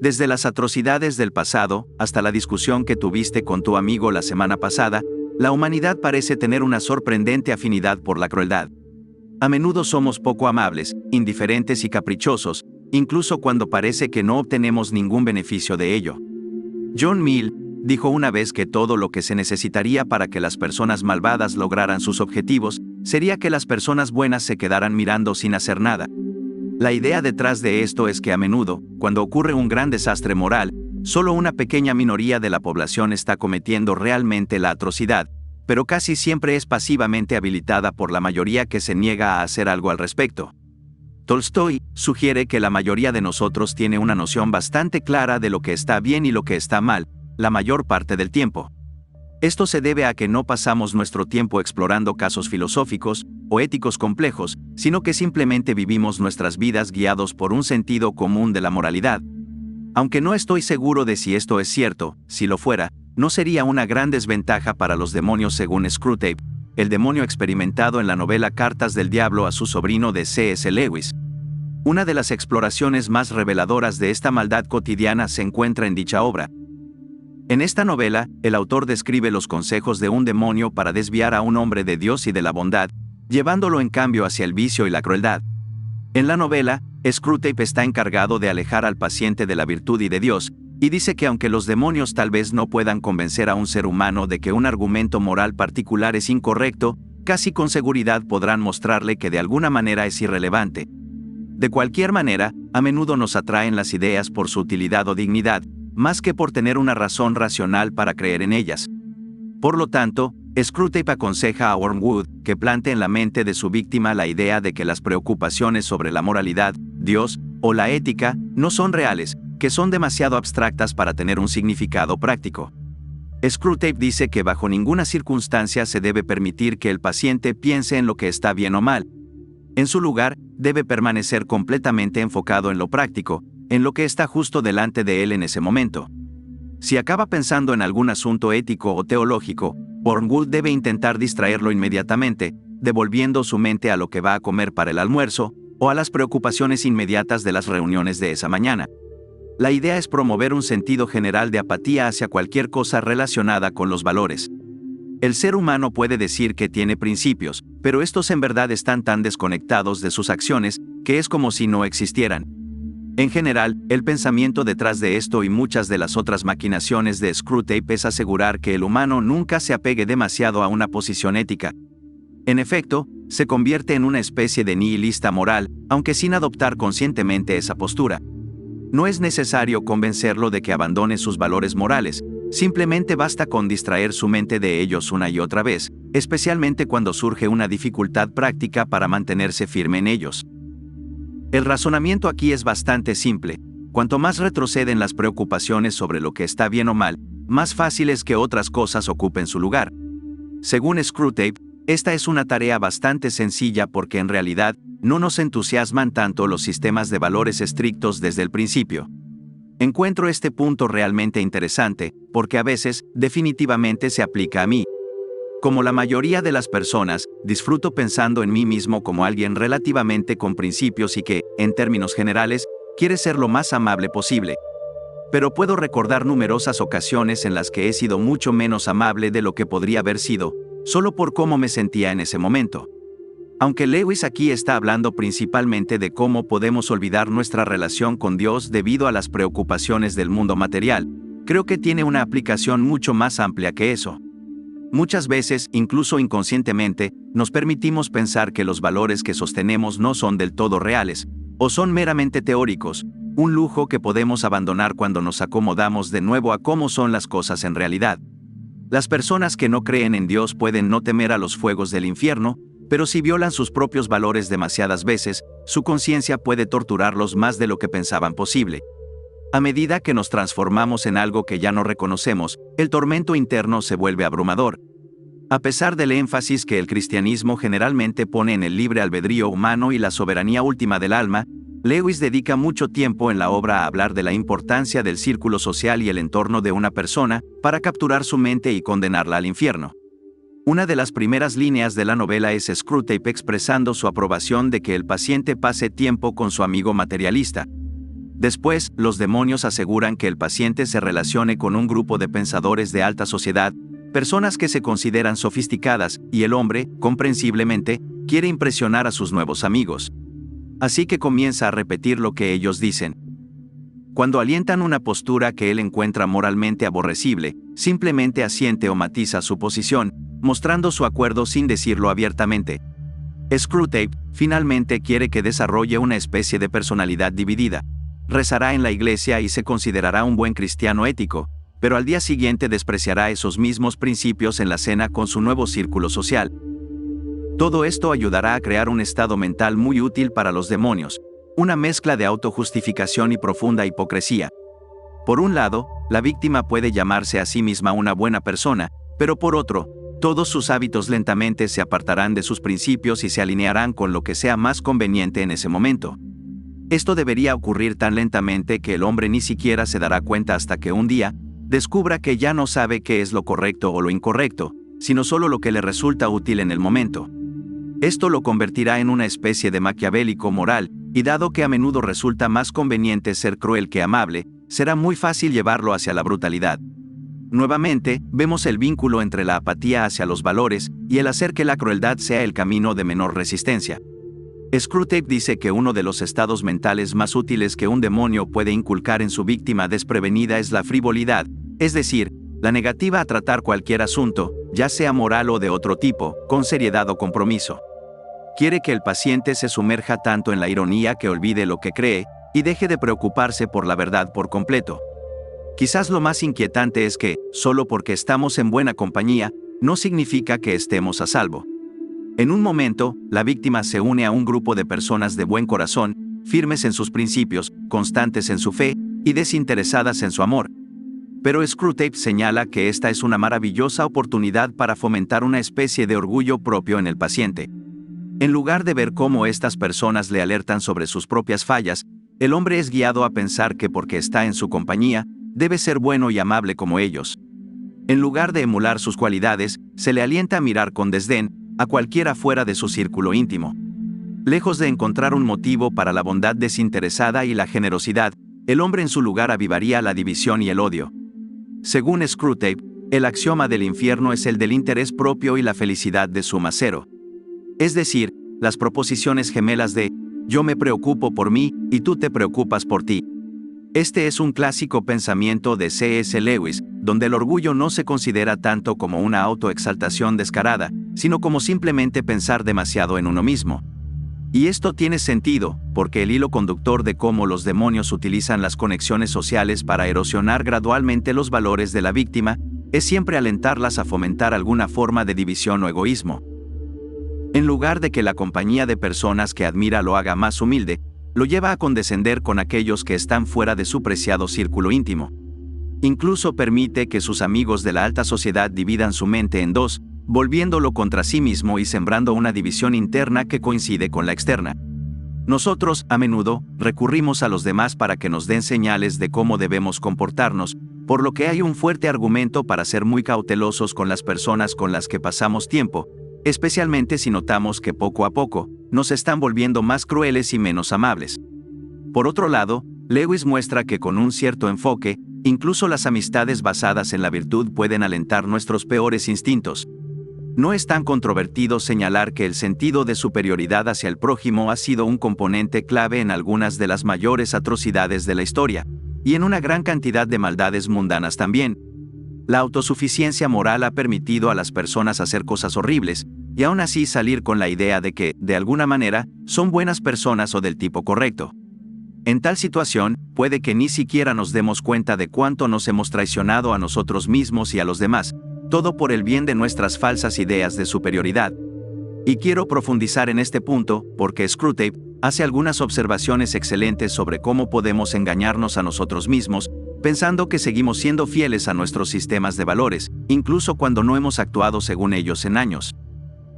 Desde las atrocidades del pasado hasta la discusión que tuviste con tu amigo la semana pasada, la humanidad parece tener una sorprendente afinidad por la crueldad. A menudo somos poco amables, indiferentes y caprichosos, incluso cuando parece que no obtenemos ningún beneficio de ello. John Mill dijo una vez que todo lo que se necesitaría para que las personas malvadas lograran sus objetivos sería que las personas buenas se quedaran mirando sin hacer nada. La idea detrás de esto es que a menudo, cuando ocurre un gran desastre moral, solo una pequeña minoría de la población está cometiendo realmente la atrocidad, pero casi siempre es pasivamente habilitada por la mayoría que se niega a hacer algo al respecto. Tolstoy sugiere que la mayoría de nosotros tiene una noción bastante clara de lo que está bien y lo que está mal, la mayor parte del tiempo. Esto se debe a que no pasamos nuestro tiempo explorando casos filosóficos o éticos complejos, sino que simplemente vivimos nuestras vidas guiados por un sentido común de la moralidad. Aunque no estoy seguro de si esto es cierto, si lo fuera, no sería una gran desventaja para los demonios según Screwtape, el demonio experimentado en la novela Cartas del Diablo a su sobrino de C.S. Lewis. Una de las exploraciones más reveladoras de esta maldad cotidiana se encuentra en dicha obra. En esta novela, el autor describe los consejos de un demonio para desviar a un hombre de Dios y de la bondad, llevándolo en cambio hacia el vicio y la crueldad. En la novela, Screwtape está encargado de alejar al paciente de la virtud y de Dios, y dice que aunque los demonios tal vez no puedan convencer a un ser humano de que un argumento moral particular es incorrecto, casi con seguridad podrán mostrarle que de alguna manera es irrelevante. De cualquier manera, a menudo nos atraen las ideas por su utilidad o dignidad, más que por tener una razón racional para creer en ellas. Por lo tanto, Screwtape aconseja a Wormwood que plante en la mente de su víctima la idea de que las preocupaciones sobre la moralidad, Dios o la ética no son reales, que son demasiado abstractas para tener un significado práctico. Screwtape dice que bajo ninguna circunstancia se debe permitir que el paciente piense en lo que está bien o mal. En su lugar, debe permanecer completamente enfocado en lo práctico, en lo que está justo delante de él en ese momento. Si acaba pensando en algún asunto ético o teológico, Wormwood debe intentar distraerlo inmediatamente, devolviendo su mente a lo que va a comer para el almuerzo, o a las preocupaciones inmediatas de las reuniones de esa mañana. La idea es promover un sentido general de apatía hacia cualquier cosa relacionada con los valores. El ser humano puede decir que tiene principios, pero estos en verdad están tan desconectados de sus acciones que es como si no existieran. En general, el pensamiento detrás de esto y muchas de las otras maquinaciones de Screwtape es asegurar que el humano nunca se apegue demasiado a una posición ética. En efecto, se convierte en una especie de nihilista moral, aunque sin adoptar conscientemente esa postura. No es necesario convencerlo de que abandone sus valores morales, simplemente basta con distraer su mente de ellos una y otra vez, especialmente cuando surge una dificultad práctica para mantenerse firme en ellos. El razonamiento aquí es bastante simple. Cuanto más retroceden las preocupaciones sobre lo que está bien o mal, más fácil es que otras cosas ocupen su lugar. Según Screwtape, esta es una tarea bastante sencilla porque en realidad no nos entusiasman tanto los sistemas de valores estrictos desde el principio. Encuentro este punto realmente interesante, porque a veces, definitivamente se aplica a mí. Como la mayoría de las personas, disfruto pensando en mí mismo como alguien relativamente con principios y que, en términos generales, quiere ser lo más amable posible. Pero puedo recordar numerosas ocasiones en las que he sido mucho menos amable de lo que podría haber sido, solo por cómo me sentía en ese momento. Aunque Lewis aquí está hablando principalmente de cómo podemos olvidar nuestra relación con Dios debido a las preocupaciones del mundo material, creo que tiene una aplicación mucho más amplia que eso. Muchas veces, incluso inconscientemente, nos permitimos pensar que los valores que sostenemos no son del todo reales, o son meramente teóricos, un lujo que podemos abandonar cuando nos acomodamos de nuevo a cómo son las cosas en realidad. Las personas que no creen en Dios pueden no temer a los fuegos del infierno, pero si violan sus propios valores demasiadas veces, su conciencia puede torturarlos más de lo que pensaban posible. A medida que nos transformamos en algo que ya no reconocemos, el tormento interno se vuelve abrumador. A pesar del énfasis que el cristianismo generalmente pone en el libre albedrío humano y la soberanía última del alma, Lewis dedica mucho tiempo en la obra a hablar de la importancia del círculo social y el entorno de una persona para capturar su mente y condenarla al infierno. Una de las primeras líneas de la novela es Screwtape expresando su aprobación de que el paciente pase tiempo con su amigo materialista. Después, los demonios aseguran que el paciente se relacione con un grupo de pensadores de alta sociedad, personas que se consideran sofisticadas, y el hombre, comprensiblemente, quiere impresionar a sus nuevos amigos. Así que comienza a repetir lo que ellos dicen. Cuando alientan una postura que él encuentra moralmente aborrecible, simplemente asiente o matiza su posición, mostrando su acuerdo sin decirlo abiertamente. Screwtape, finalmente, quiere que desarrolle una especie de personalidad dividida. Rezará en la iglesia y se considerará un buen cristiano ético, pero al día siguiente despreciará esos mismos principios en la cena con su nuevo círculo social. Todo esto ayudará a crear un estado mental muy útil para los demonios, una mezcla de autojustificación y profunda hipocresía. Por un lado, la víctima puede llamarse a sí misma una buena persona, pero por otro, todos sus hábitos lentamente se apartarán de sus principios y se alinearán con lo que sea más conveniente en ese momento. Esto debería ocurrir tan lentamente que el hombre ni siquiera se dará cuenta hasta que un día descubra que ya no sabe qué es lo correcto o lo incorrecto, sino solo lo que le resulta útil en el momento. Esto lo convertirá en una especie de maquiavélico moral, y dado que a menudo resulta más conveniente ser cruel que amable, será muy fácil llevarlo hacia la brutalidad. Nuevamente, vemos el vínculo entre la apatía hacia los valores y el hacer que la crueldad sea el camino de menor resistencia. Screwtape dice que uno de los estados mentales más útiles que un demonio puede inculcar en su víctima desprevenida es la frivolidad, es decir, la negativa a tratar cualquier asunto, ya sea moral o de otro tipo, con seriedad o compromiso. Quiere que el paciente se sumerja tanto en la ironía que olvide lo que cree y deje de preocuparse por la verdad por completo. Quizás lo más inquietante es que, solo porque estamos en buena compañía, no significa que estemos a salvo. En un momento, la víctima se une a un grupo de personas de buen corazón, firmes en sus principios, constantes en su fe y desinteresadas en su amor. Pero Screwtape señala que esta es una maravillosa oportunidad para fomentar una especie de orgullo propio en el paciente. En lugar de ver cómo estas personas le alertan sobre sus propias fallas, el hombre es guiado a pensar que porque está en su compañía, debe ser bueno y amable como ellos. En lugar de emular sus cualidades, se le alienta a mirar con desdén a cualquiera fuera de su círculo íntimo. Lejos de encontrar un motivo para la bondad desinteresada y la generosidad, el hombre en su lugar avivaría la división y el odio. Según Screwtape, el axioma del infierno es el del interés propio y la felicidad de suma cero. Es decir, las proposiciones gemelas de yo me preocupo por mí y tú te preocupas por ti. Este es un clásico pensamiento de C.S. Lewis, donde el orgullo no se considera tanto como una autoexaltación descarada, sino como simplemente pensar demasiado en uno mismo. Y esto tiene sentido, porque el hilo conductor de cómo los demonios utilizan las conexiones sociales para erosionar gradualmente los valores de la víctima, es siempre alentarlas a fomentar alguna forma de división o egoísmo. En lugar de que la compañía de personas que admira lo haga más humilde, lo lleva a condescender con aquellos que están fuera de su preciado círculo íntimo. Incluso permite que sus amigos de la alta sociedad dividan su mente en dos, volviéndolo contra sí mismo y sembrando una división interna que coincide con la externa. Nosotros, a menudo, recurrimos a los demás para que nos den señales de cómo debemos comportarnos, por lo que hay un fuerte argumento para ser muy cautelosos con las personas con las que pasamos tiempo, especialmente si notamos que poco a poco nos están volviendo más crueles y menos amables. Por otro lado, Lewis muestra que con un cierto enfoque, incluso las amistades basadas en la virtud pueden alentar nuestros peores instintos. No es tan controvertido señalar que el sentido de superioridad hacia el prójimo ha sido un componente clave en algunas de las mayores atrocidades de la historia, y en una gran cantidad de maldades mundanas también. La autosuficiencia moral ha permitido a las personas hacer cosas horribles, y aún así salir con la idea de que, de alguna manera, son buenas personas o del tipo correcto. En tal situación, puede que ni siquiera nos demos cuenta de cuánto nos hemos traicionado a nosotros mismos y a los demás, todo por el bien de nuestras falsas ideas de superioridad. Y quiero profundizar en este punto, porque Screwtape hace algunas observaciones excelentes sobre cómo podemos engañarnos a nosotros mismos, pensando que seguimos siendo fieles a nuestros sistemas de valores, incluso cuando no hemos actuado según ellos en años.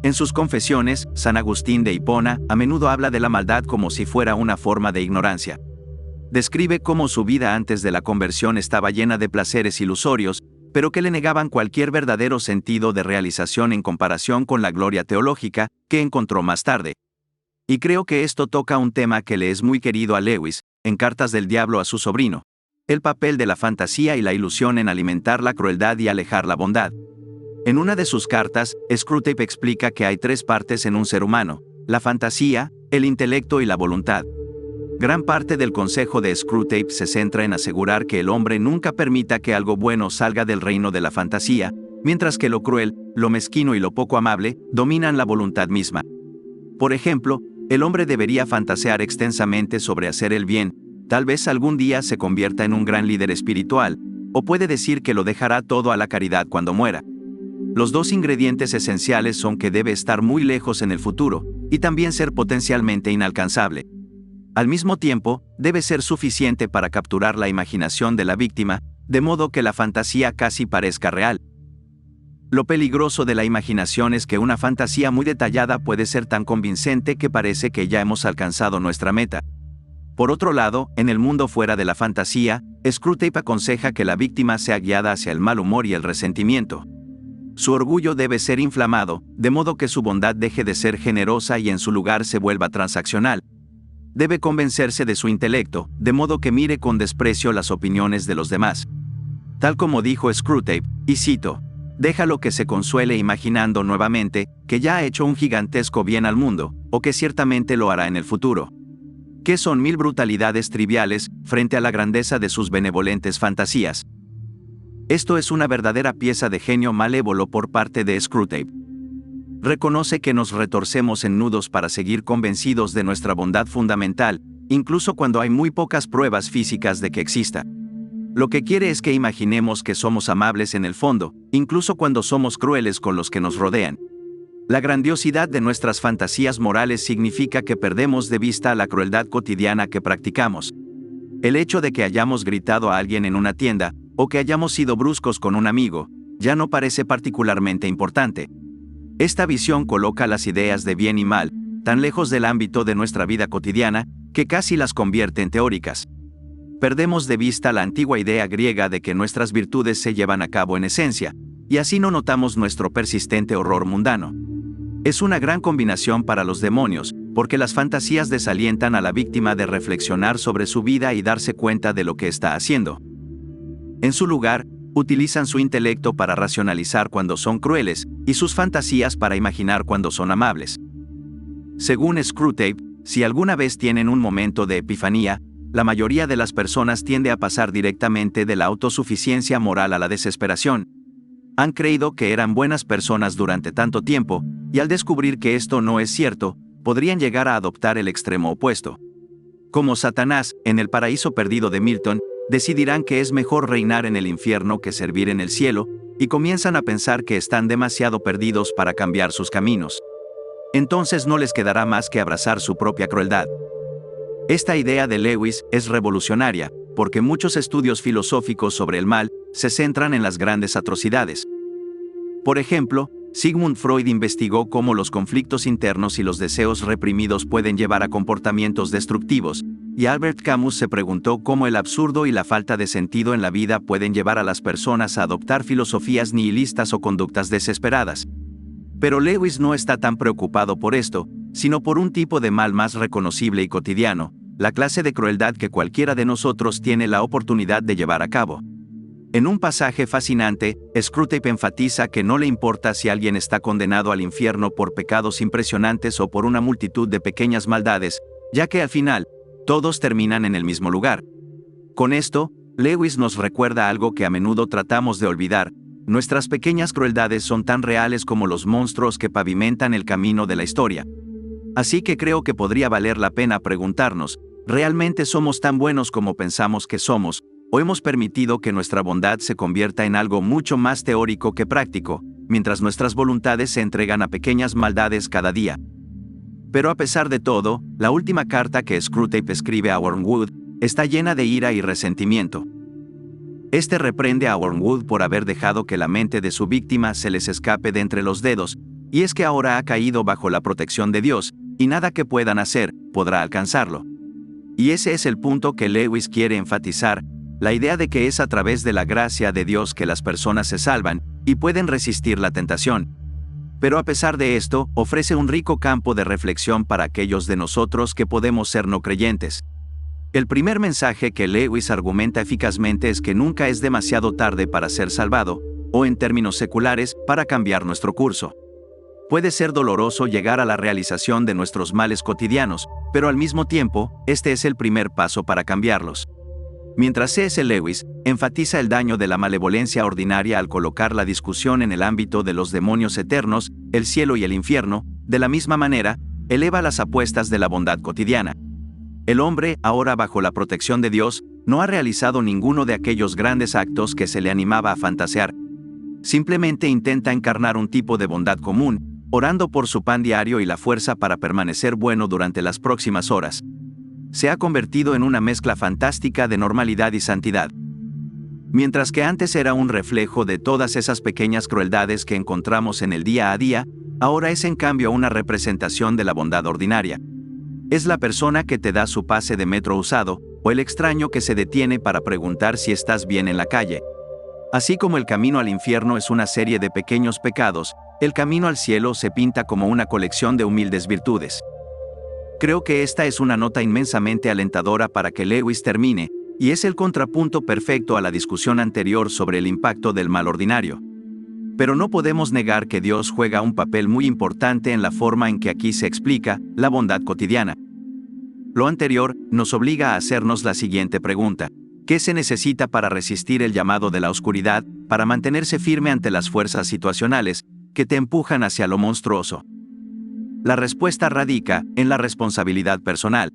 En sus confesiones, San Agustín de Hipona a menudo habla de la maldad como si fuera una forma de ignorancia. Describe cómo su vida antes de la conversión estaba llena de placeres ilusorios, pero que le negaban cualquier verdadero sentido de realización en comparación con la gloria teológica que encontró más tarde. Y creo que esto toca un tema que le es muy querido a Lewis, en Cartas del Diablo a su sobrino, el papel de la fantasía y la ilusión en alimentar la crueldad y alejar la bondad. En una de sus cartas, Screwtape explica que hay tres partes en un ser humano: la fantasía, el intelecto y la voluntad. Gran parte del consejo de Screwtape se centra en asegurar que el hombre nunca permita que algo bueno salga del reino de la fantasía, mientras que lo cruel, lo mezquino y lo poco amable dominan la voluntad misma. Por ejemplo, el hombre debería fantasear extensamente sobre hacer el bien, tal vez algún día se convierta en un gran líder espiritual, o puede decir que lo dejará todo a la caridad cuando muera. Los dos ingredientes esenciales son que debe estar muy lejos en el futuro, y también ser potencialmente inalcanzable. Al mismo tiempo, debe ser suficiente para capturar la imaginación de la víctima, de modo que la fantasía casi parezca real. Lo peligroso de la imaginación es que una fantasía muy detallada puede ser tan convincente que parece que ya hemos alcanzado nuestra meta. Por otro lado, en el mundo fuera de la fantasía, Screwtape aconseja que la víctima sea guiada hacia el mal humor y el resentimiento. Su orgullo debe ser inflamado, de modo que su bondad deje de ser generosa y en su lugar se vuelva transaccional. Debe convencerse de su intelecto, de modo que mire con desprecio las opiniones de los demás. Tal como dijo Screwtape, y cito: «Déjalo que se consuele imaginando nuevamente que ya ha hecho un gigantesco bien al mundo, o que ciertamente lo hará en el futuro». ¿Qué son 1000 brutalidades triviales frente a la grandeza de sus benevolentes fantasías? Esto es una verdadera pieza de genio malévolo por parte de Screwtape. Reconoce que nos retorcemos en nudos para seguir convencidos de nuestra bondad fundamental, incluso cuando hay muy pocas pruebas físicas de que exista. Lo que quiere es que imaginemos que somos amables en el fondo, incluso cuando somos crueles con los que nos rodean. La grandiosidad de nuestras fantasías morales significa que perdemos de vista la crueldad cotidiana que practicamos. El hecho de que hayamos gritado a alguien en una tienda, o que hayamos sido bruscos con un amigo, ya no parece particularmente importante. Esta visión coloca las ideas de bien y mal tan lejos del ámbito de nuestra vida cotidiana, que casi las convierte en teóricas. Perdemos de vista la antigua idea griega de que nuestras virtudes se llevan a cabo en esencia, y así no notamos nuestro persistente horror mundano. Es una gran combinación para los demonios, porque las fantasías desalientan a la víctima de reflexionar sobre su vida y darse cuenta de lo que está haciendo. En su lugar, utilizan su intelecto para racionalizar cuando son crueles, y sus fantasías para imaginar cuando son amables. Según Screwtape, si alguna vez tienen un momento de epifanía, la mayoría de las personas tiende a pasar directamente de la autosuficiencia moral a la desesperación. Han creído que eran buenas personas durante tanto tiempo, y al descubrir que esto no es cierto, podrían llegar a adoptar el extremo opuesto. Como Satanás, en el paraíso perdido de Milton, decidirán que es mejor reinar en el infierno que servir en el cielo, y comienzan a pensar que están demasiado perdidos para cambiar sus caminos. Entonces no les quedará más que abrazar su propia crueldad. Esta idea de Lewis es revolucionaria, porque muchos estudios filosóficos sobre el mal se centran en las grandes atrocidades. Por ejemplo, Sigmund Freud investigó cómo los conflictos internos y los deseos reprimidos pueden llevar a comportamientos destructivos, y Albert Camus se preguntó cómo el absurdo y la falta de sentido en la vida pueden llevar a las personas a adoptar filosofías nihilistas o conductas desesperadas. Pero Lewis no está tan preocupado por esto, sino por un tipo de mal más reconocible y cotidiano, la clase de crueldad que cualquiera de nosotros tiene la oportunidad de llevar a cabo. En un pasaje fascinante, Screwtape enfatiza que no le importa si alguien está condenado al infierno por pecados impresionantes o por una multitud de pequeñas maldades, ya que al final, todos terminan en el mismo lugar. Con esto, Lewis nos recuerda algo que a menudo tratamos de olvidar: nuestras pequeñas crueldades son tan reales como los monstruos que pavimentan el camino de la historia. Así que creo que podría valer la pena preguntarnos, ¿realmente somos tan buenos como pensamos que somos, o hemos permitido que nuestra bondad se convierta en algo mucho más teórico que práctico, mientras nuestras voluntades se entregan a pequeñas maldades cada día? Pero a pesar de todo, la última carta que Screwtape escribe a Wormwood está llena de ira y resentimiento. Este reprende a Wormwood por haber dejado que la mente de su víctima se les escape de entre los dedos, y es que ahora ha caído bajo la protección de Dios, y nada que puedan hacer podrá alcanzarlo. Y ese es el punto que Lewis quiere enfatizar: la idea de que es a través de la gracia de Dios que las personas se salvan, y pueden resistir la tentación. Pero a pesar de esto, ofrece un rico campo de reflexión para aquellos de nosotros que podemos ser no creyentes. El primer mensaje que Lewis argumenta eficazmente es que nunca es demasiado tarde para ser salvado, o en términos seculares, para cambiar nuestro curso. Puede ser doloroso llegar a la realización de nuestros males cotidianos, pero al mismo tiempo, este es el primer paso para cambiarlos. Mientras C.S. Lewis enfatiza el daño de la malevolencia ordinaria al colocar la discusión en el ámbito de los demonios eternos, el cielo y el infierno, de la misma manera, eleva las apuestas de la bondad cotidiana. El hombre, ahora bajo la protección de Dios, no ha realizado ninguno de aquellos grandes actos que se le animaba a fantasear. Simplemente intenta encarnar un tipo de bondad común, orando por su pan diario y la fuerza para permanecer bueno durante las próximas horas. Se ha convertido en una mezcla fantástica de normalidad y santidad. Mientras que antes era un reflejo de todas esas pequeñas crueldades que encontramos en el día a día, ahora es en cambio una representación de la bondad ordinaria. Es la persona que te da su pase de metro usado, o el extraño que se detiene para preguntar si estás bien en la calle. Así como el camino al infierno es una serie de pequeños pecados, el camino al cielo se pinta como una colección de humildes virtudes. Creo que esta es una nota inmensamente alentadora para que Lewis termine, y es el contrapunto perfecto a la discusión anterior sobre el impacto del mal ordinario. Pero no podemos negar que Dios juega un papel muy importante en la forma en que aquí se explica la bondad cotidiana. Lo anterior nos obliga a hacernos la siguiente pregunta: ¿qué se necesita para resistir el llamado de la oscuridad, para mantenerse firme ante las fuerzas situacionales que te empujan hacia lo monstruoso? La respuesta radica en la responsabilidad personal.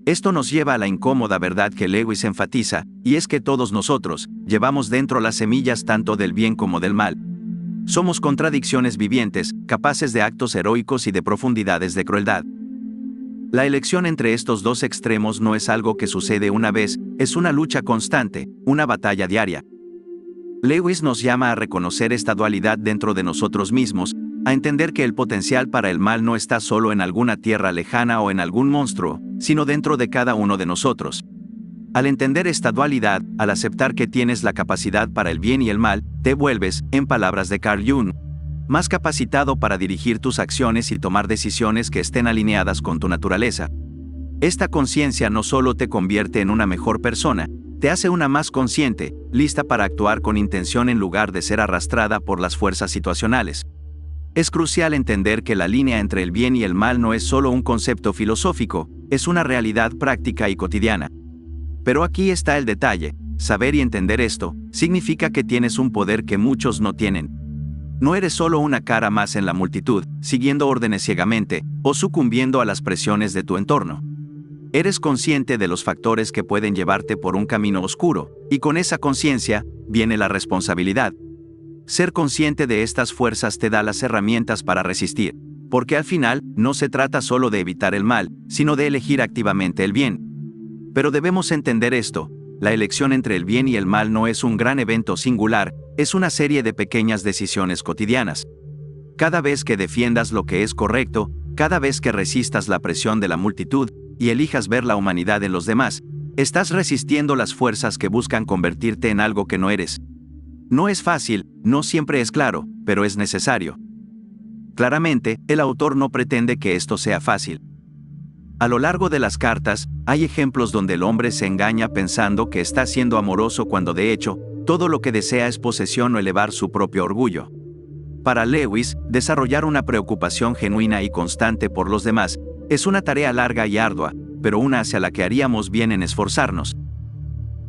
Esto nos lleva a la incómoda verdad que Lewis enfatiza, y es que todos nosotros llevamos dentro las semillas tanto del bien como del mal. Somos contradicciones vivientes, capaces de actos heroicos y de profundidades de crueldad. La elección entre estos dos extremos no es algo que sucede una vez, es una lucha constante, una batalla diaria. Lewis nos llama a reconocer esta dualidad dentro de nosotros mismos, a entender que el potencial para el mal no está solo en alguna tierra lejana o en algún monstruo, sino dentro de cada uno de nosotros. Al entender esta dualidad, al aceptar que tienes la capacidad para el bien y el mal, te vuelves, en palabras de Carl Jung, más capacitado para dirigir tus acciones y tomar decisiones que estén alineadas con tu naturaleza. Esta conciencia no solo te convierte en una mejor persona, te hace una más consciente, lista para actuar con intención en lugar de ser arrastrada por las fuerzas situacionales. Es crucial entender que la línea entre el bien y el mal no es solo un concepto filosófico, es una realidad práctica y cotidiana. Pero aquí está el detalle: saber y entender esto significa que tienes un poder que muchos no tienen. No eres solo una cara más en la multitud, siguiendo órdenes ciegamente, o sucumbiendo a las presiones de tu entorno. Eres consciente de los factores que pueden llevarte por un camino oscuro, y con esa conciencia viene la responsabilidad. Ser consciente de estas fuerzas te da las herramientas para resistir, porque al final no se trata solo de evitar el mal, sino de elegir activamente el bien. Pero debemos entender esto: la elección entre el bien y el mal no es un gran evento singular, es una serie de pequeñas decisiones cotidianas. Cada vez que defiendas lo que es correcto, cada vez que resistas la presión de la multitud, y elijas ver la humanidad en los demás, estás resistiendo las fuerzas que buscan convertirte en algo que no eres. No es fácil, no siempre es claro, pero es necesario. Claramente, el autor no pretende que esto sea fácil. A lo largo de las cartas, hay ejemplos donde el hombre se engaña pensando que está siendo amoroso cuando de hecho, todo lo que desea es posesión o elevar su propio orgullo. Para Lewis, desarrollar una preocupación genuina y constante por los demás es una tarea larga y ardua, pero una hacia la que haríamos bien en esforzarnos.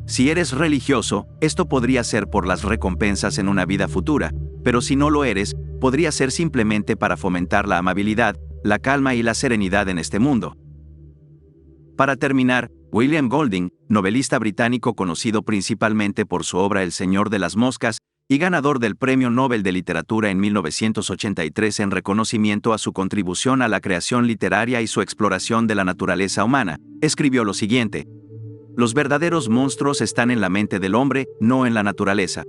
Si eres religioso, esto podría ser por las recompensas en una vida futura, pero si no lo eres, podría ser simplemente para fomentar la amabilidad, la calma y la serenidad en este mundo. Para terminar, William Golding, novelista británico conocido principalmente por su obra El Señor de las Moscas, y ganador del Premio Nobel de Literatura en 1983 en reconocimiento a su contribución a la creación literaria y su exploración de la naturaleza humana, escribió lo siguiente: los verdaderos monstruos están en la mente del hombre, no en la naturaleza.